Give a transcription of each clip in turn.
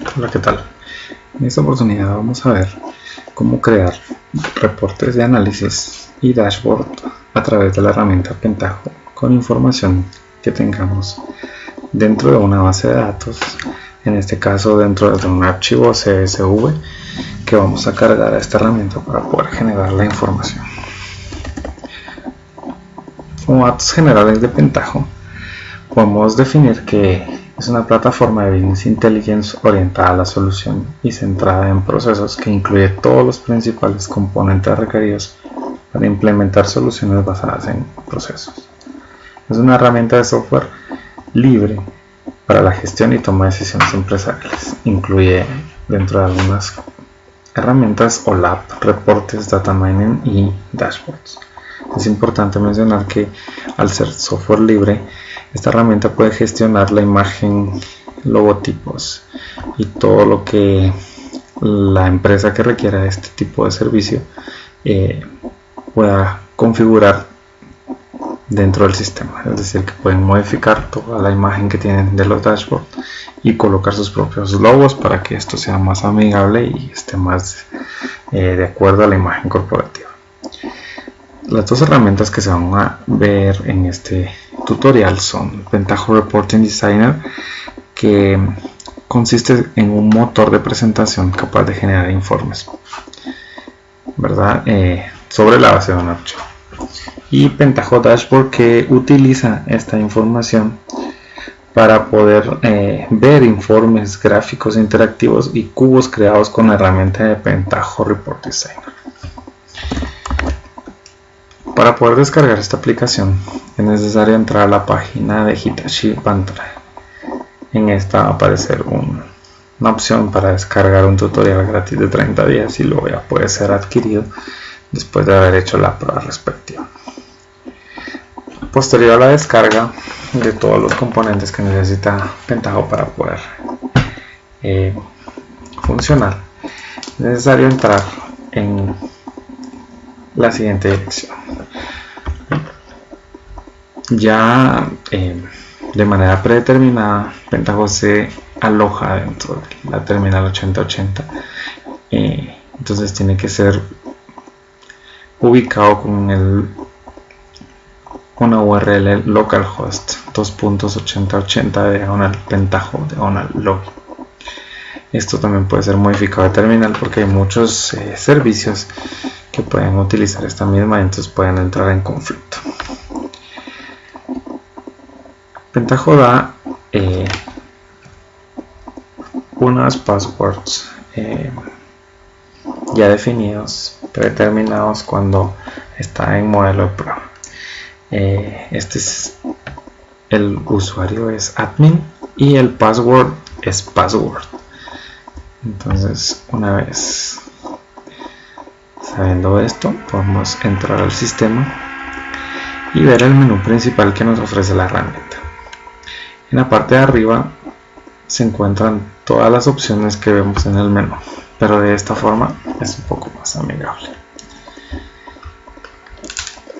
Hola, ¿qué tal? En esta oportunidad vamos a ver cómo crear reportes de análisis y dashboard a través de la herramienta Pentaho con información que tengamos dentro de una base de datos, en este caso dentro de un archivo CSV que vamos a cargar a esta herramienta para poder generar la información. Como datos generales de Pentaho, podemos definir que es una plataforma de Business Intelligence orientada a la solución y centrada en procesos que incluye todos los principales componentes requeridos para implementar soluciones basadas en procesos. Es una herramienta de software libre para la gestión y toma de decisiones empresariales. Incluye dentro de algunas herramientas OLAP, reportes, data mining y dashboards. Es importante mencionar que al ser software libre, esta herramienta puede gestionar la imagen, logotipos y todo lo que la empresa que requiera este tipo de servicio pueda configurar dentro del sistema. Es decir, que pueden modificar toda la imagen que tienen de los dashboards y colocar sus propios logos para que esto sea más amigable y esté más de acuerdo a la imagen corporativa. Las dos herramientas que se van a ver en este tutorial son Pentaho Reporting Designer, que consiste en un motor de presentación capaz de generar informes, ¿verdad? Sobre la base de un archivo, y Pentaho Dashboard, que utiliza esta información para poder ver informes, gráficos interactivos y cubos creados con la herramienta de Pentaho Report Designer. Para poder descargar esta aplicación es necesario entrar a la página de Hitachi Vantara. En esta va a aparecer una opción para descargar un tutorial gratis de 30 días y luego ya puede ser adquirido después de haber hecho la prueba respectiva. Posterior a la descarga de todos los componentes que necesita Pentaho para poder funcionar, es necesario entrar en la siguiente dirección. Ya de manera predeterminada, Pentaho se aloja dentro de la terminal 8080, entonces tiene que ser ubicado con una URL localhost 2.8080 /Pentaho /login. Esto también puede ser modificado de terminal porque hay muchos servicios que pueden utilizar esta misma, entonces pueden entrar en conflicto. Pentaho da unas passwords ya definidos, predeterminados cuando está en modelo de prueba. El usuario es admin y el password es password. Entonces, una vez sabiendo esto, podemos entrar al sistema y ver el menú principal que nos ofrece la herramienta. En la parte de arriba se encuentran todas las opciones que vemos en el menú, pero de esta forma es un poco más amigable.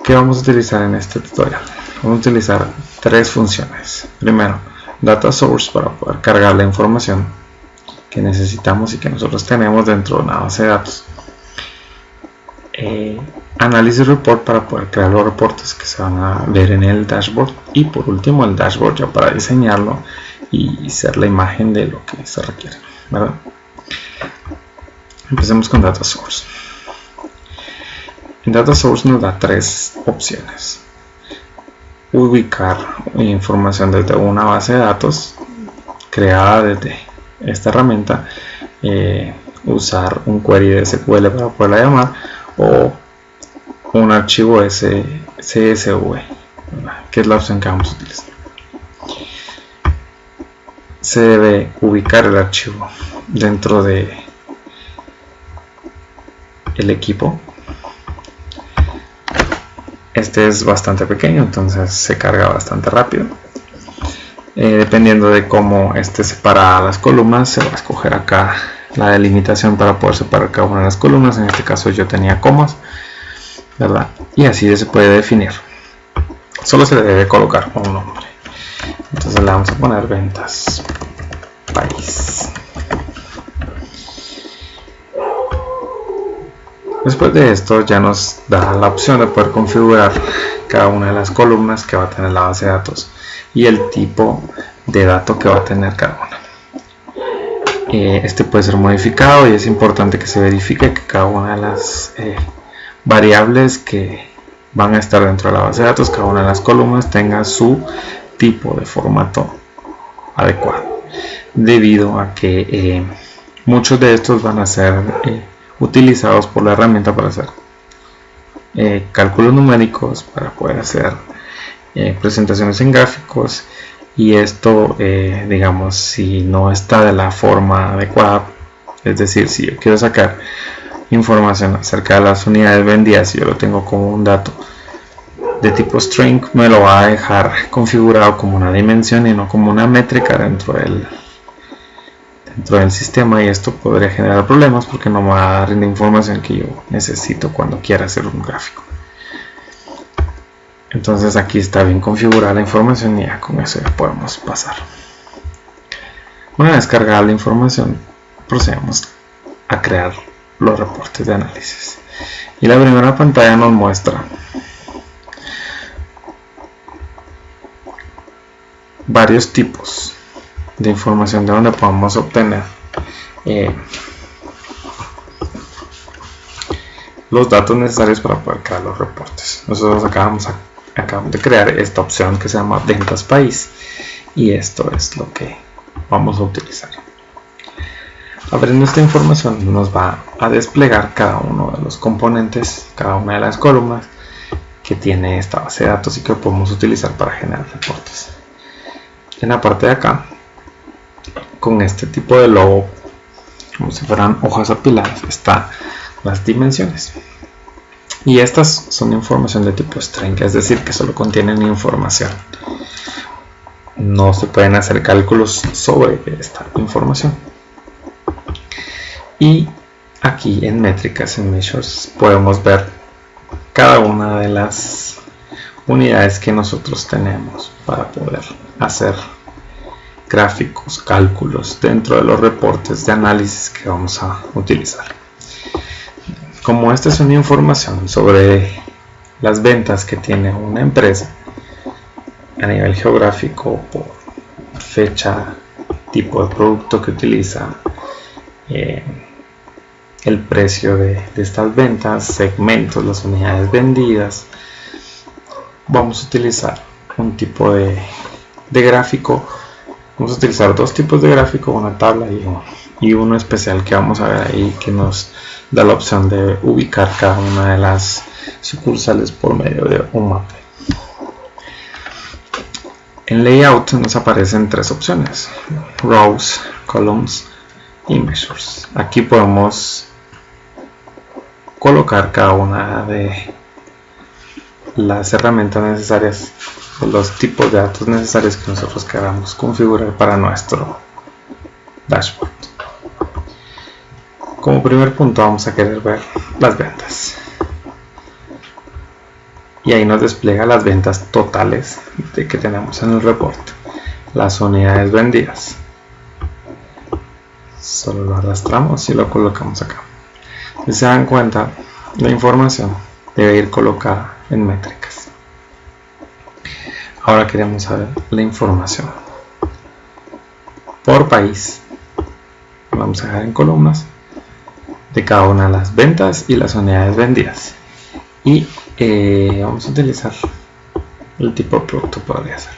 ¿Qué vamos a utilizar en este tutorial? Vamos a utilizar tres funciones. Primero, Data Source, para poder cargar la información que necesitamos y que nosotros tenemos dentro de una base de datos. Análisis Report, para poder crear los reportes que se van a ver en el dashboard, y por último el dashboard ya para diseñarlo y ser la imagen de lo que se requiere, ¿verdad? Empecemos con Data Source. En Data Source nos da tres opciones: ubicar información desde una base de datos creada desde esta herramienta, usar un query de SQL para poderla llamar, o un archivo CSV, que es la opción que vamos a utilizar. Se debe ubicar el archivo dentro de el equipo. Este es bastante pequeño, entonces se carga bastante rápido. Dependiendo de cómo esté separada las columnas, se va a escoger acá la delimitación para poder separar cada una de las columnas. En este caso yo tenía comas, ¿verdad? Y así se puede definir. Solo se le debe colocar un nombre. Entonces le vamos a poner ventas país. Después de esto ya nos da la opción de poder configurar cada una de las columnas que va a tener la base de datos y el tipo de dato que va a tener cada una. Este puede ser modificado y es importante que se verifique que cada una de las variables que van a estar dentro de la base de datos, cada una de las columnas tenga su tipo de formato adecuado, debido a que muchos de estos van a ser utilizados por la herramienta para hacer cálculos numéricos, para poder hacer presentaciones en gráficos, y esto digamos, si no está de la forma adecuada, es decir, si yo quiero sacar información acerca de las unidades vendidas y yo lo tengo como un dato de tipo string, me lo va a dejar configurado como una dimensión y no como una métrica dentro del sistema, y esto podría generar problemas porque no me va a dar la información que yo necesito cuando quiera hacer un gráfico. Entonces aquí está bien configurada la información y ya con eso ya podemos pasar. Una vez cargada la información, procedemos a crear los reportes de análisis. Y la primera pantalla nos muestra varios tipos de información de donde podemos obtener los datos necesarios para poder crear los reportes. Nosotros acabamos de crear esta opción que se llama ventas país, y esto es lo que vamos a utilizar. Abriendo esta información nos va a desplegar cada uno de los componentes, cada una de las columnas que tiene esta base de datos y que podemos utilizar para generar reportes. En la parte de acá, con este tipo de logo, como si fueran hojas apiladas, están las dimensiones. Y estas son información de tipo string, es decir, que solo contienen información. No se pueden hacer cálculos sobre esta información. Y aquí en métricas, en measures, podemos ver cada una de las unidades que nosotros tenemos para poder hacer gráficos, cálculos dentro de los reportes de análisis que vamos a utilizar. Como esta es una información sobre las ventas que tiene una empresa a nivel geográfico, por fecha, tipo de producto que utiliza, el precio de estas ventas, segmentos, las unidades vendidas, vamos a utilizar un tipo de gráfico. Vamos a utilizar dos tipos de gráfico, una tabla y uno especial que vamos a ver ahí, que nos da la opción de ubicar cada una de las sucursales por medio de un mapa. En layout nos aparecen tres opciones: rows, columns y measures. Aquí podemos colocar cada una de las herramientas necesarias, los tipos de datos necesarios que nosotros queramos configurar para nuestro dashboard. Como primer punto vamos a querer ver las ventas, y ahí nos despliega las ventas totales que tenemos en el reporte, las unidades vendidas. Solo lo arrastramos y lo colocamos acá. Si se dan cuenta, la información debe ir colocada en métricas. Ahora queremos saber la información por país. Vamos a dejar en columnas de cada una de las ventas y las unidades vendidas, y vamos a utilizar el tipo de producto. Podría ser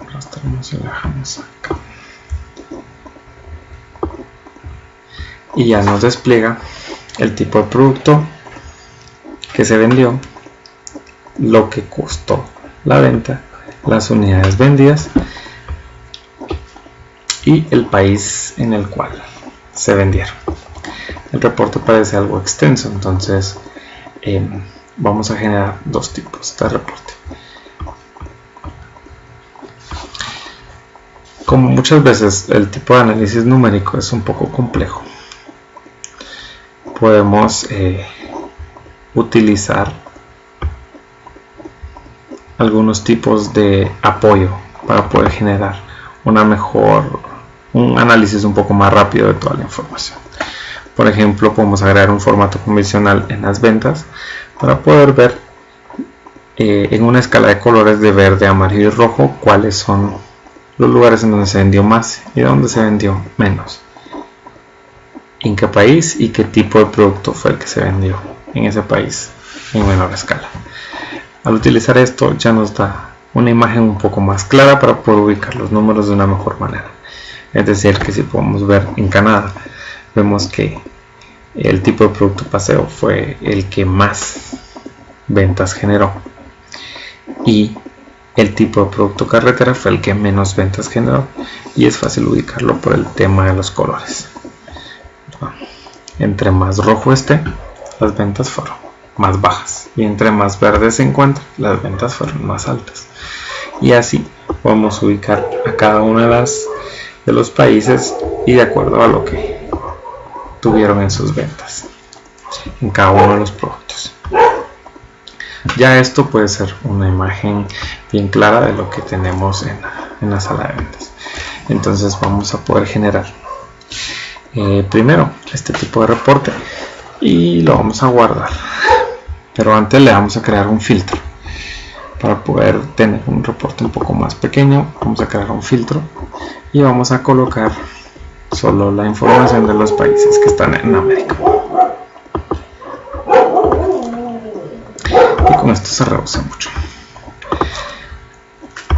arrastramos y lo dejamos acá, y ya nos despliega el tipo de producto que se vendió, lo que costó la venta, las unidades vendidas y el país en el cual se vendieron. El reporte parece algo extenso, entonces vamos a generar dos tipos de reporte. Como muchas veces el tipo de análisis numérico es un poco complejo, podemos utilizar algunos tipos de apoyo para poder generar una mejor un análisis un poco más rápido de toda la información. Por ejemplo, podemos agregar un formato convencional en las ventas para poder ver en una escala de colores de verde, amarillo y rojo cuáles son los lugares en donde se vendió más y donde se vendió menos, en qué país y qué tipo de producto fue el que se vendió en ese país en menor escala. Al utilizar esto ya nos da una imagen un poco más clara para poder ubicar los números de una mejor manera. Es decir, que si podemos ver en Canadá, vemos que el tipo de producto paseo fue el que más ventas generó y el tipo de producto carretera fue el que menos ventas generó, y es fácil ubicarlo por el tema de los colores. Entre más rojo esté, las ventas fueron más bajas, y entre más verde se encuentre, las ventas fueron más altas. Y así podemos ubicar a cada uno de los países y de acuerdo a lo que tuvieron en sus ventas en cada uno de los productos. Ya esto puede ser una imagen bien clara de lo que tenemos en la sala de ventas. Entonces vamos a poder generar primero este tipo de reporte y lo vamos a guardar, pero antes le vamos a crear un filtro para poder tener un reporte un poco más pequeño. Vamos a crear un filtro y vamos a colocar solo la información de los países que están en América, y con esto se reduce mucho.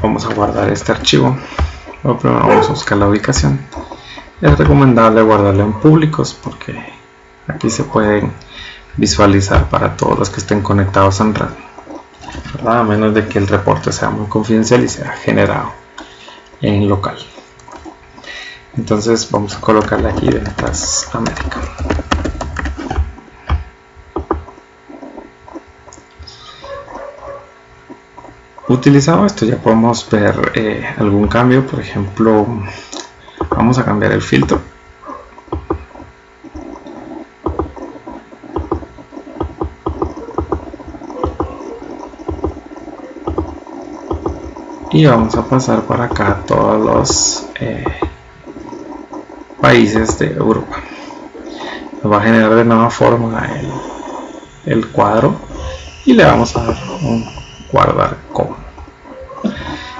Vamos a guardar este archivo, pero primero vamos a buscar la ubicación. Es recomendable guardarlo en públicos porque aquí se pueden visualizar para todos los que estén conectados en red, ¿verdad? A menos de que el reporte sea muy confidencial y sea generado en local. Entonces vamos a colocarle aquí Ventas América. Utilizado esto ya podemos ver algún cambio. Por ejemplo, vamos a cambiar el filtro y vamos a pasar por acá todos los países de Europa. Nos va a generar de nueva forma el cuadro y le vamos a dar un guardar como.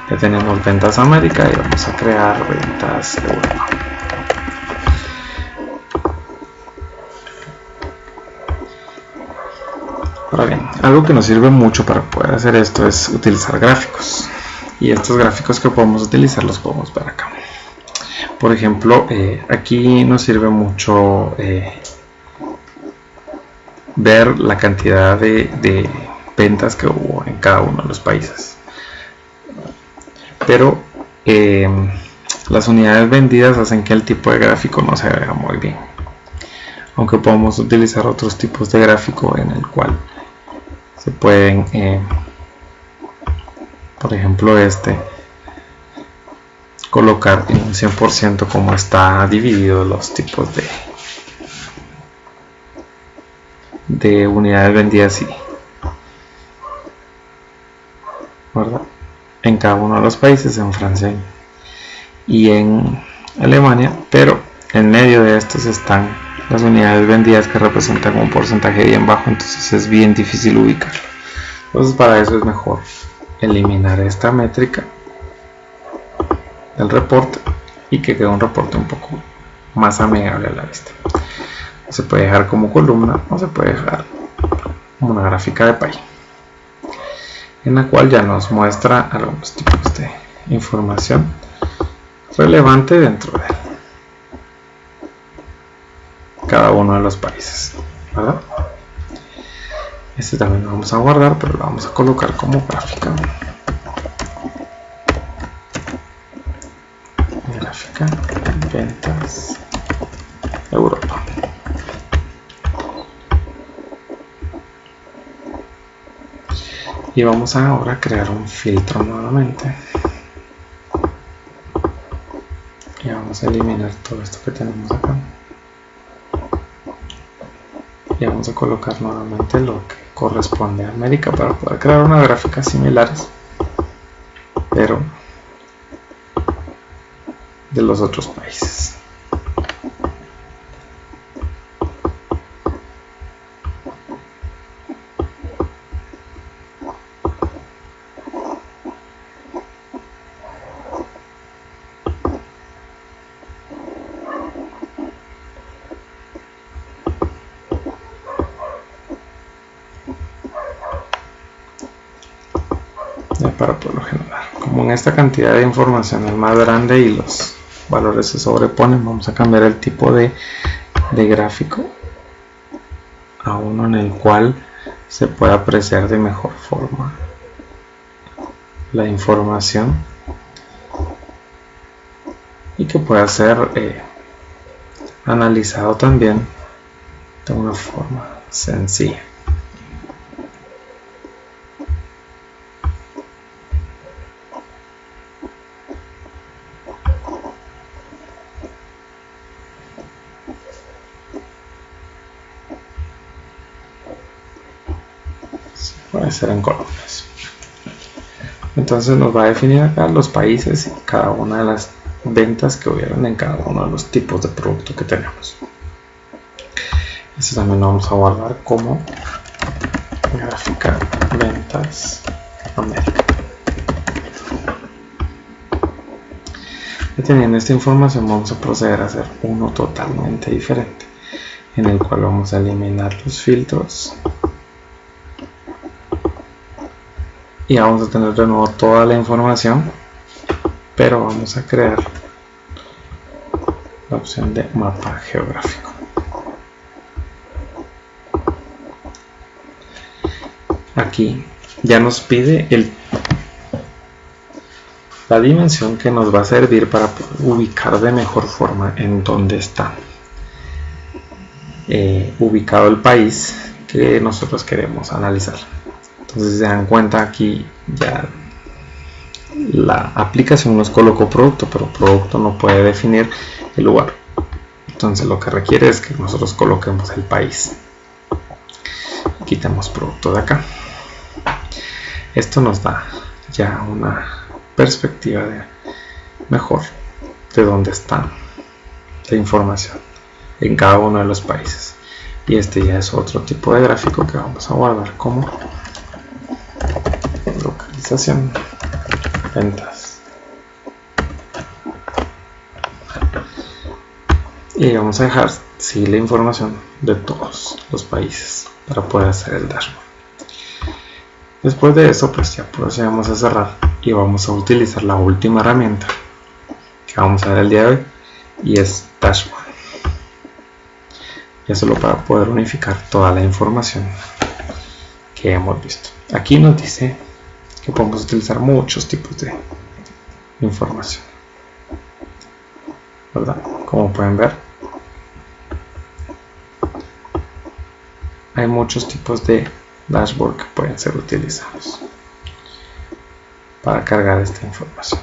Ya tenemos Ventas América y vamos a crear Ventas Europa. Ahora bien, algo que nos sirve mucho para poder hacer esto es utilizar gráficos, y estos gráficos que podemos utilizar los podemos ver acá. Por ejemplo, aquí nos sirve mucho ver la cantidad de ventas que hubo en cada uno de los países, pero las unidades vendidas hacen que el tipo de gráfico no se vea muy bien, aunque podemos utilizar otros tipos de gráfico en el cual se pueden por ejemplo colocar en un 100% como está dividido los tipos de unidades vendidas ¿verdad? En cada uno de los países, en Francia y en Alemania, pero en medio de estos están las unidades vendidas que representan un porcentaje bien bajo, entonces es bien difícil ubicarlo. Entonces para eso es mejor eliminar esta métrica del reporte y que quede un reporte un poco más amigable a la vista. Se puede dejar como columna o se puede dejar como una gráfica de pie, en la cual ya nos muestra algunos tipos de información relevante dentro de cada uno de los países, ¿verdad? Este también lo vamos a guardar, pero lo vamos a colocar como gráfica. Gráfica Ventas Europa. Y vamos ahora a crear un filtro nuevamente. Y vamos a eliminar todo esto que tenemos acá. Y vamos a colocar nuevamente lo que corresponde a América para poder crear una gráfica similares, pero de los otros países. Para poderlo generar. Como en esta cantidad de información es más grande y los valores se sobreponen, vamos a cambiar el tipo de gráfico a uno en el cual se pueda apreciar de mejor forma la información y que pueda ser analizado también de una forma sencilla. Puede ser en columnas. Entonces nos va a definir acá los países y cada una de las ventas que hubieron en cada uno de los tipos de producto que tenemos. Esto también lo vamos a guardar como gráfica ventas América. Y teniendo esta información vamos a proceder a hacer uno totalmente diferente, en el cual vamos a eliminar los filtros y vamos a tener de nuevo toda la información, pero vamos a crear la opción de mapa geográfico. Aquí ya nos pide la dimensión que nos va a servir para ubicar de mejor forma en dónde está ubicado el país que nosotros queremos analizar. Entonces, si se dan cuenta, aquí ya la aplicación nos colocó producto, pero producto no puede definir el lugar. Entonces lo que requiere es que nosotros coloquemos el país. Quitamos producto de acá. Esto nos da ya una perspectiva mejor de dónde está la información en cada uno de los países. Y este ya es otro tipo de gráfico que vamos a guardar como localización, ventas. Y vamos a dejar sí la información de todos los países para poder hacer el dashboard. Después de eso, pues ya procedemos a cerrar y vamos a utilizar la última herramienta que vamos a ver el día de hoy, y es dashboard. Ya solo para poder unificar toda la información que hemos visto. Aquí nos dice que podemos utilizar muchos tipos de información, ¿verdad? Como pueden ver, hay muchos tipos de dashboard que pueden ser utilizados para cargar esta información.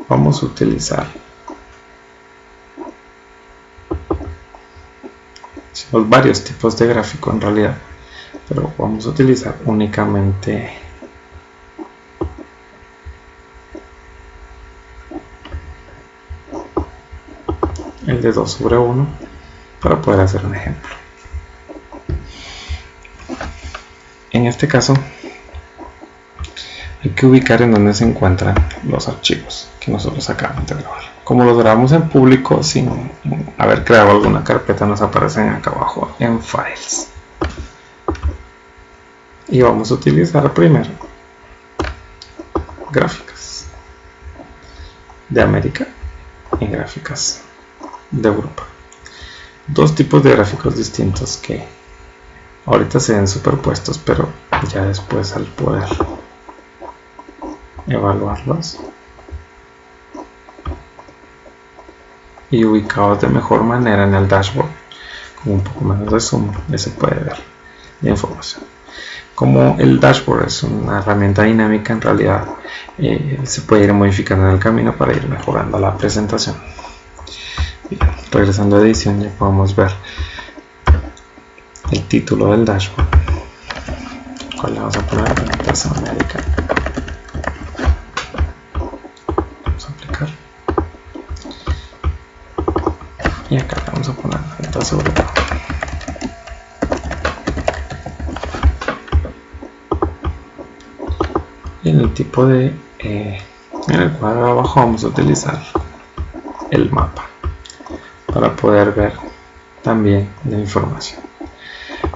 Vamos a utilizar varios tipos de gráfico en realidad, pero vamos a utilizar únicamente el de 2/1 para poder hacer un ejemplo. En este caso hay que ubicar en dónde se encuentran los archivos que nosotros acabamos de grabar. Como los grabamos en público sin haber creado alguna carpeta, nos aparecen acá abajo en Files. Y vamos a utilizar primero gráficas de América y gráficas de Europa. Dos tipos de gráficos distintos que ahorita se ven superpuestos, pero ya después al poder evaluarlos y ubicados de mejor manera en el dashboard con un poco menos de zoom, ya se puede ver la información. Como el dashboard es una herramienta dinámica, en realidad se puede ir modificando en el camino para ir mejorando la presentación. Bien, regresando a edición, ya podemos ver el título del dashboard, cual le vamos a poner Ventas América. Vamos a aplicar y acá vamos a poner ventas Europa. Y en el tipo de en el cuadro de abajo vamos a utilizar el mapa para poder ver también la información.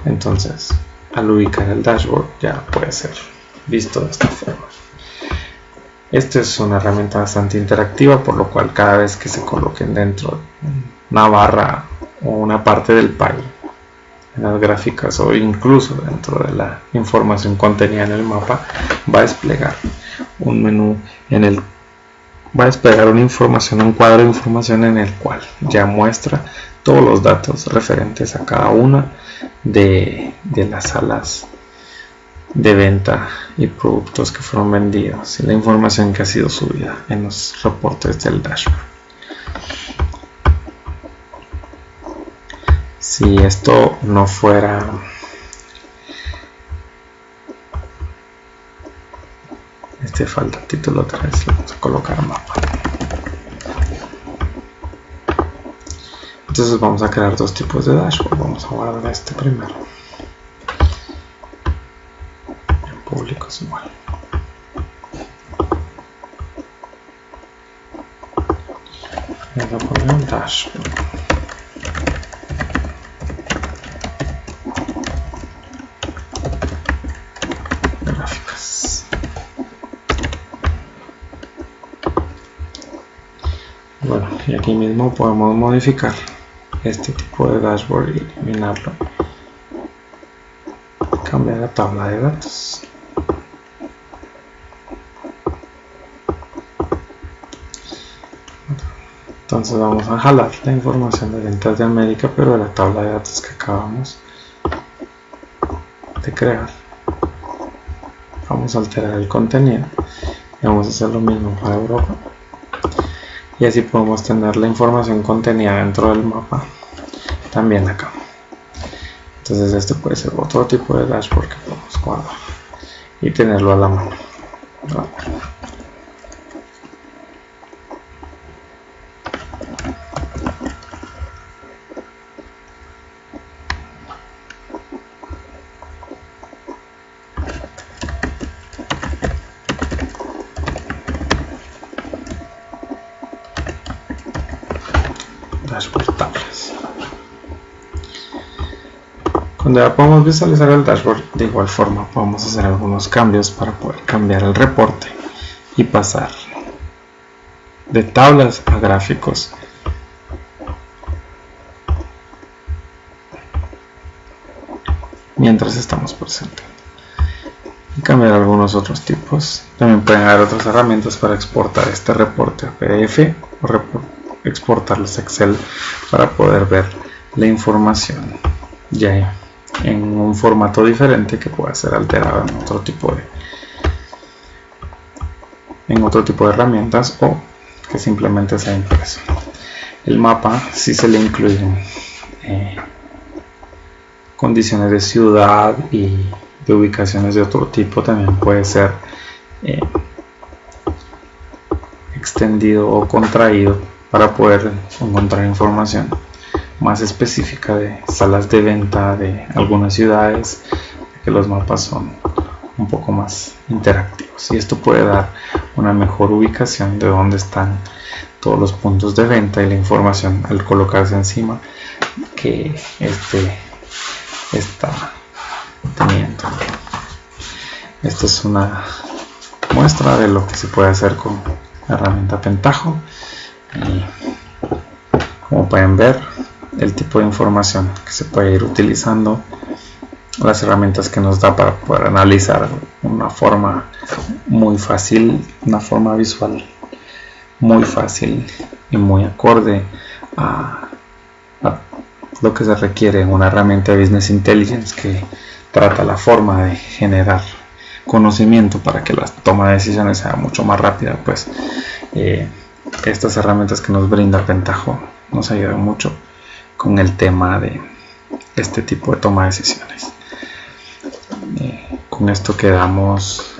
Entonces, al ubicar el dashboard ya puede ser visto de esta forma. Esta es una herramienta bastante interactiva, por lo cual cada vez que se coloquen dentro de una barra o una parte del pie en las gráficas o incluso dentro de la información contenida en el mapa, va a desplegar un menú en el va a desplegar una información, un cuadro de información en el cual ya muestra todos los datos referentes a cada una de las salas de venta y productos que fueron vendidos y la información que ha sido subida en los reportes del dashboard. Si esto no fuera falta título 3, le vamos a colocar mapa. Entonces vamos a crear dos tipos de dashboard. Vamos a guardar este primero. En público es igual. Vamos a poner un dashboard. Gráficas. Bueno, y aquí mismo podemos modificar este tipo de dashboard y eliminarlo. Cambiar la tabla de datos. Entonces vamos a jalar la información de ventas de América, pero de la tabla de datos que acabamos de crear. Vamos a alterar el contenido y vamos a hacer lo mismo para Europa. Y así podemos tener la información contenida dentro del mapa también acá. Entonces este puede ser otro tipo de dashboard que podemos guardar y tenerlo a la mano. Dashboard tablas. Cuando ya podemos visualizar el dashboard, de igual forma podemos hacer algunos cambios para poder cambiar el reporte y pasar de tablas a gráficos. Mientras estamos presentando y cambiar algunos otros tipos. También pueden haber otras herramientas para exportar este reporte a PDF o exportarlos a Excel para poder ver la información ya en un formato diferente que pueda ser alterado en otro tipo de herramientas o que simplemente sea impreso. El mapa, si se le incluyen condiciones de ciudad y de ubicaciones de otro tipo, también puede ser extendido o contraído para poder encontrar información más específica de salas de venta de algunas ciudades, que los mapas son un poco más interactivos y esto puede dar una mejor ubicación de dónde están todos los puntos de venta y la información al colocarse encima que está teniendo. Esta es una muestra de lo que se puede hacer con la herramienta Pentaho y como pueden ver el tipo de información que se puede ir utilizando, las herramientas que nos da para poder analizar una forma muy fácil, una forma visual muy fácil y muy acorde a lo que se requiere en una herramienta de Business Intelligence que trata la forma de generar conocimiento para que la toma de decisiones sea mucho más rápida. Pues estas herramientas que nos brinda Pentaho nos ayudan mucho con el tema de este tipo de toma de decisiones. Con esto quedamos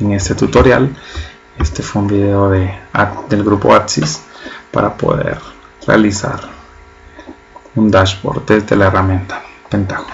en este tutorial. Este fue un video del grupo ATSIS para poder realizar un dashboard desde la herramienta Pentágono.